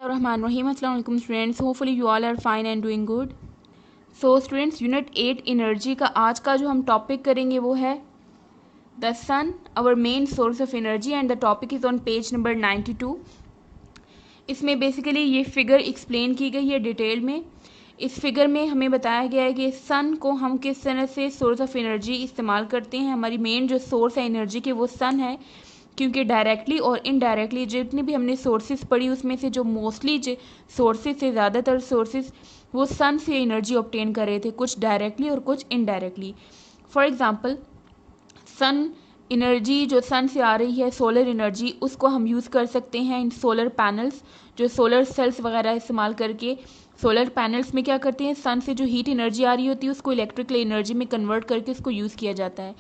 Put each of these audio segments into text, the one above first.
Rahman Rahim. Assalamu alaikum students. Hopefully you all are fine and doing good. So students, unit 8 energy का आज का जो हम topic करेंगे वो है the sun, our main source of energy, and the topic is on page number 92. इसमें basically ये फिगर एक्सप्लेन की गई है डिटेल में. इस फिगर में हमें बताया गया है कि सन को हम किस तरह से सोर्स ऑफ एनर्जी इस्तेमाल करते हैं. हमारी मेन जो सोर्स है एनर्जी के वो सन है, क्योंकि डायरेक्टली और इनडायरेक्टली जितनी भी हमने सोर्सेज पढ़ी उसमें से जो मोस्टली सोर्सेज से ज़्यादातर सोर्सेज वो सन से एनर्जी ऑब्टेन कर रहे थे, कुछ डायरेक्टली और कुछ indirectly. For example sun energy जो सन से आ रही है, सोलर एनर्जी, उसको हम यूज़ कर सकते हैं इन सोलर पैनल्स. जो सोलर सेल्स वगैरह इस्तेमाल करके सोलर पैनल्स में क्या करते हैं, सन से जो हीट एनर्जी आ रही होती है उसको इलेक्ट्रिकल एनर्जी में कन्वर्ट करके उसको यूज़ किया जाता है.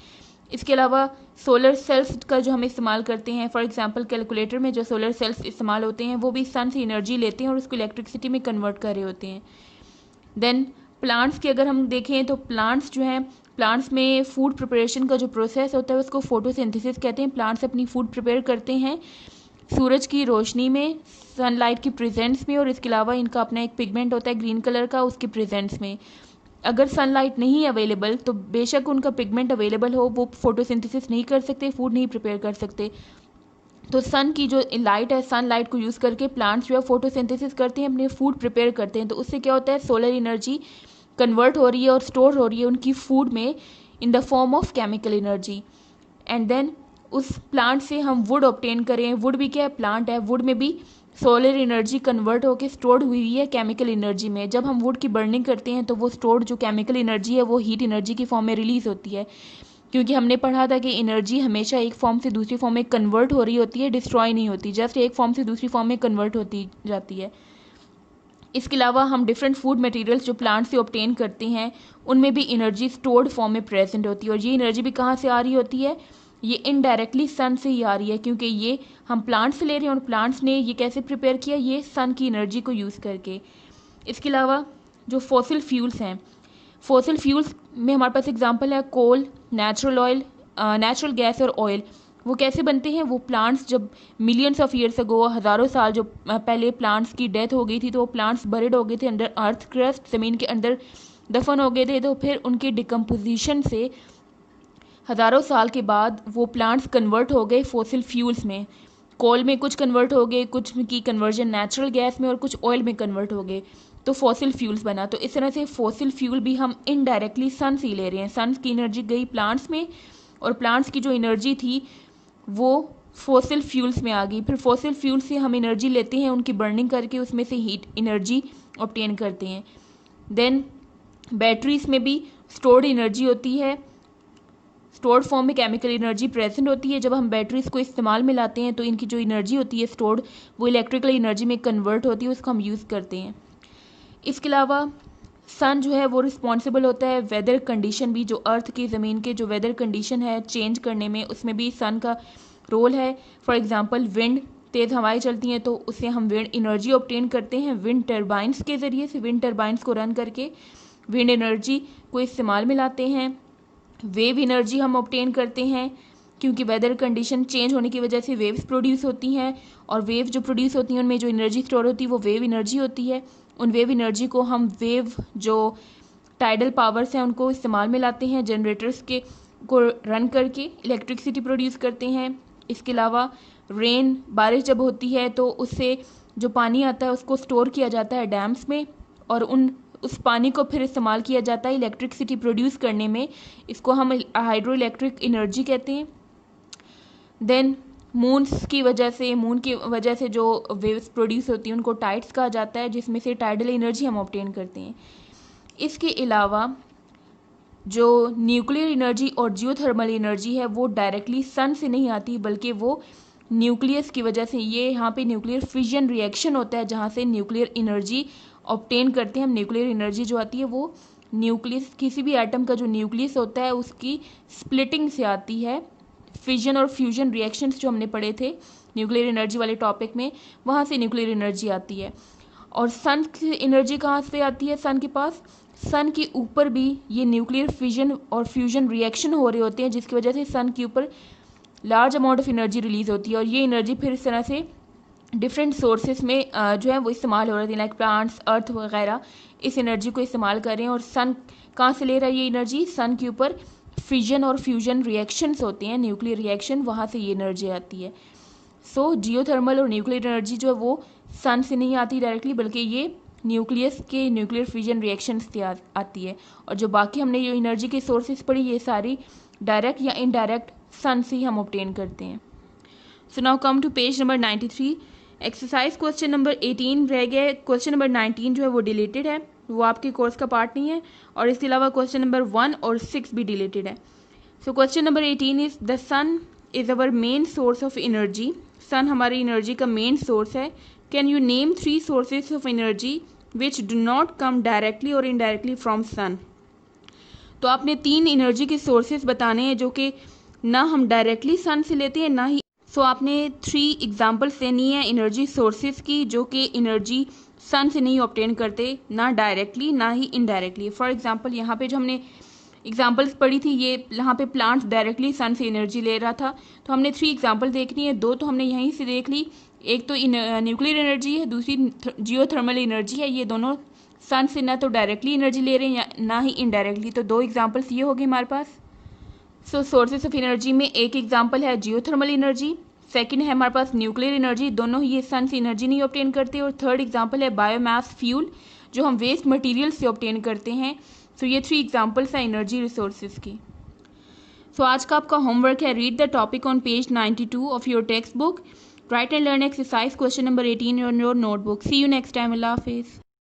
इसके अलावा सोलर सेल्स का जो हम इस्तेमाल करते हैं, फॉर एग्जांपल कैलकुलेटर में जो सोलर सेल्स इस्तेमाल होते हैं वो भी सन से एनर्जी लेते हैं और उसको इलेक्ट्रिसिटी में कन्वर्ट कर रहे होते हैं. देन प्लांट्स की अगर हम देखें तो प्लांट्स जो हैं, प्लांट्स में फूड प्रिपरेशन का जो प्रोसेस होता है उसको फोटोसिंथेसिस कहते हैं. प्लांट्स अपनी फूड प्रिपेयर करते हैं सूरज की रोशनी में, सनलाइट की प्रेजेंस में, और इसके अलावा इनका अपना एक पिगमेंट होता है ग्रीन कलर का, उसके प्रेजेंस में. अगर सनलाइट नहीं अवेलेबल तो बेशक उनका पिगमेंट अवेलेबल हो, वो फोटोसिंथेसिस नहीं कर सकते, फूड नहीं प्रिपेयर कर सकते. तो सन की जो लाइट है, सन लाइट को यूज़ करके प्लांट्स जो है फोटोसिंथेसिस करते हैं, अपने फूड प्रिपेयर करते हैं. तो उससे क्या होता है, सोलर एनर्जी कन्वर्ट हो रही है और स्टोर हो रही है उनकी फूड में in the form of chemical energy. And then उस प्लांट से हम वुड ऑब्टेन करें. वुड भी क्या है, प्लांट है. वुड में भी सोलर एनर्जी कन्वर्ट होकर स्टोर्ड हुई है केमिकल एनर्जी में. जब हम वुड की बर्निंग करते हैं तो वो स्टोर्ड जो केमिकल एनर्जी है वो हीट एनर्जी की फॉर्म में रिलीज़ होती है, क्योंकि हमने पढ़ा था कि एनर्जी हमेशा एक फॉर्म से दूसरी फॉर्म में कन्वर्ट हो रही होती है, डिस्ट्रॉय नहीं होती, जस्ट एक फॉर्म से दूसरी फॉर्म में कन्वर्ट होती जाती है. इसके अलावा हम डिफरेंट फूड मटेरियल्स जो प्लांट से ऑब्टेन करते हैं उनमें भी एनर्जी स्टोर्ड फॉर्म में प्रेजेंट होती है. और ये एनर्जी भी कहाँ से आ रही होती है, ये इनडायरेक्टली सन से ही आ रही है, क्योंकि ये हम प्लांट से ले रहे हैं और प्लांट्स ने ये कैसे प्रिपेयर किया, ये सन की एनर्जी को यूज़ करके. इसके अलावा जो फॉसिल फ्यूल्स हैं, फॉसिल फ्यूल्स में हमारे पास एग्जांपल है कोल, नेचुरल ऑयल, नेचुरल गैस और ऑयल. वो कैसे बनते हैं, वो प्लांट्स जब मिलियंस ऑफ ईयर्स अगो, हज़ारों साल जो पहले प्लांट्स की डेथ हो गई थी तो वो प्लांट्स बरिड हो गए थे अंडर अर्थ क्रस्ट, ज़मीन के अंदर दफन हो गए थे. तो फिर उनके डिकम्पोजिशन से हज़ारों साल के बाद वो प्लांट्स कन्वर्ट हो गए फॉसिल फ्यूल्स में. कोल में कुछ कन्वर्ट हो गए, कुछ की कन्वर्जन नेचुरल गैस में और कुछ ऑयल में कन्वर्ट हो गए, तो फॉसिल फ्यूल्स बना. तो इस तरह से फॉसिल फ्यूल भी हम इनडायरेक्टली सन से ही ले रहे हैं. सन की एनर्जी गई प्लांट्स में और प्लांट्स की जो एनर्जी थी वो फॉसिल फ्यूल्स में आ गई. फिर फॉसिल फ्यूल से हम एनर्जी लेते हैं, उनकी बर्निंग करके उसमें से हीट एनर्जी ऑब्टेन करते हैं. देन बैटरीज में भी स्टोर्ड एनर्जी होती है, स्टोर्ड फॉर्म में केमिकल एनर्जी प्रेजेंट होती है. जब हम बैटरीज को इस्तेमाल में लाते हैं तो इनकी जो एनर्जी होती है स्टोर्ड, वो इलेक्ट्रिकल एनर्जी में कन्वर्ट होती है, उसको हम यूज़ करते हैं. इसके अलावा सन जो है वो रिस्पॉन्सिबल होता है वेदर कंडीशन भी, जो अर्थ की ज़मीन के जो वेदर कंडीशन है चेंज करने में, उसमें भी सन का रोल है. फॉर एग्जांपल विंड, तेज़ हवाएं चलती हैं तो उससे हम विंड एनर्जी ऑब्टेन करते हैं विंड टर्बाइंस के ज़रिए से. विंड टर्बाइंस को रन करके विंड एनर्जी को इस्तेमाल में लाते हैं. वेव एनर्जी हम ऑब्टेन करते हैं, क्योंकि वेदर कंडीशन चेंज होने की वजह से वेव्स प्रोड्यूस होती हैं, और वेव जो प्रोड्यूस होती हैं उनमें जो एनर्जी स्टोर होती है वो वेव एनर्जी होती है. उन वेव एनर्जी को हम वेव जो टाइडल पावर्स हैं उनको इस्तेमाल में लाते हैं, जनरेटर्स के को रन करके इलेक्ट्रिसिटी प्रोड्यूस करते हैं. इसके अलावा रेन, बारिश जब होती है तो उससे जो पानी आता है उसको स्टोर किया जाता है डैम्स में, और उस पानी को फिर इस्तेमाल किया जाता है इलेक्ट्रिसिटी प्रोड्यूस करने में. इसको हम हाइड्रो इलेक्ट्रिक एनर्जी कहते हैं. देन मून की वजह से जो वेव्स प्रोड्यूस होती हैं उनको टाइड्स कहा जाता है, जिसमें से टाइडल एनर्जी हम ऑब्टेन करते हैं. इसके अलावा जो न्यूक्लियर एनर्जी और जियोथर्मल एनर्जी है वो डायरेक्टली सन से नहीं आती, बल्कि वो न्यूक्लियस की वजह से, ये यहाँ पे न्यूक्लियर फिजन रिएक्शन होता है जहाँ से न्यूक्लियर एनर्जी ऑब्टेन करते हैं हम. न्यूक्लियर एनर्जी जो आती है वो न्यूक्लियस, किसी भी एटम का जो न्यूक्लियस होता है उसकी स्प्लिटिंग से आती है. फिजन और फ्यूजन रिएक्शंस जो हमने पढ़े थे न्यूक्लियर एनर्जी वाले टॉपिक में, वहाँ से न्यूक्लियर एनर्जी आती है. और सन की एनर्जी कहाँ से आती है, सन के पास, सन के ऊपर भी ये न्यूक्लियर फिजन और फ्यूजन रिएक्शन हो रहे होते हैं, जिसकी वजह से सन के ऊपर large amount of energy release होती है. और ये एनर्जी फिर इस तरह से डिफरेंट सोर्सेस में जो है वो इस्तेमाल हो रही है, लाइक प्लांट्स, अर्थ वगैरह इस एनर्जी को इस्तेमाल कर रहे हैं। और सन कहाँ से ले रहा है ये एनर्जी? सन के ऊपर फिजन और फ्यूजन रिएक्शंस होते हैं, न्यूक्लियर रिएक्शन, वहाँ से ये एनर्जी आती है। सो जियोथर्मल और न्यूक्लियर एनर्जी जो है वो सन से नहीं आती डायरेक्टली, बल्कि ये न्यूक्लियस के न्यूक्लियर फ्यूजन रिएक्शंस से आती है। और जो बाकी हमने ये एनर्जी के सोर्सेज पढ़ी, ये सारी डायरेक्ट या इनडायरेक्ट सन से ही हम ऑब्टेन करते हैं। So now come to page number 93। Exercise question number 18 रह गया है। क्वेश्चन नंबर 19 जो है वो डिलीटेड है, वो आपके कोर्स का पार्ट नहीं है। और इसके अलावा क्वेश्चन नंबर 1 और 6 भी डिलीटेड है। So question number 18 is the sun is our main source of energy. Sun हमारी एनर्जी का मेन सोर्स है। Can you name 3 sources of energy which do not come directly or indirectly from sun. तो आपने 3 energy के sources बताने हैं जो कि ना हम डायरेक्टली सन से लेते हैं, ना ही सो आपने 3 एग्जाम्पल्स देनी है एनर्जी सोर्सेज की जो कि एनर्जी सन से नहीं ऑब्टेन करते, ना डायरेक्टली ना ही इनडायरेक्टली। फॉर एग्जांपल यहाँ पे जो हमने एग्जांपल्स पढ़ी थी, ये यहाँ पे प्लांट्स डायरेक्टली सन से एनर्जी ले रहा था, तो हमने 3 एग्जांपल देखनी है। 2 तो हमने यहीं से देख ली, एक तो न्यूक्लियर एनर्जी है, दूसरी जियोथर्मल एनर्जी है। ये दोनों सन से ना तो डायरेक्टली एनर्जी ले रहे हैं ना ही इनडायरेक्टली, तो 2 एग्जाम्पल्स ये हो गए हमारे पास। सो सोर्सेस ऑफ एनर्जी में एक एग्जांपल है जियोथर्मल एनर्जी, सेकंड है हमारे पास न्यूक्लियर एनर्जी, दोनों ही ये सन से एनर्जी नहीं ऑब्टेन करते। और थर्ड एग्जांपल है बायोमास फ्यूल, जो हम वेस्ट मटेरियल से ऑब्टेन करते हैं। सो ये 3 एग्जांपल्स हैं एनर्जी रिसोर्सेज की। सो आज का आपका होमवर्क है, read the topic on page 92 of your text book, write and learn exercise question number 18 on your notebook. See you next time. अल्लाह हाफिज़।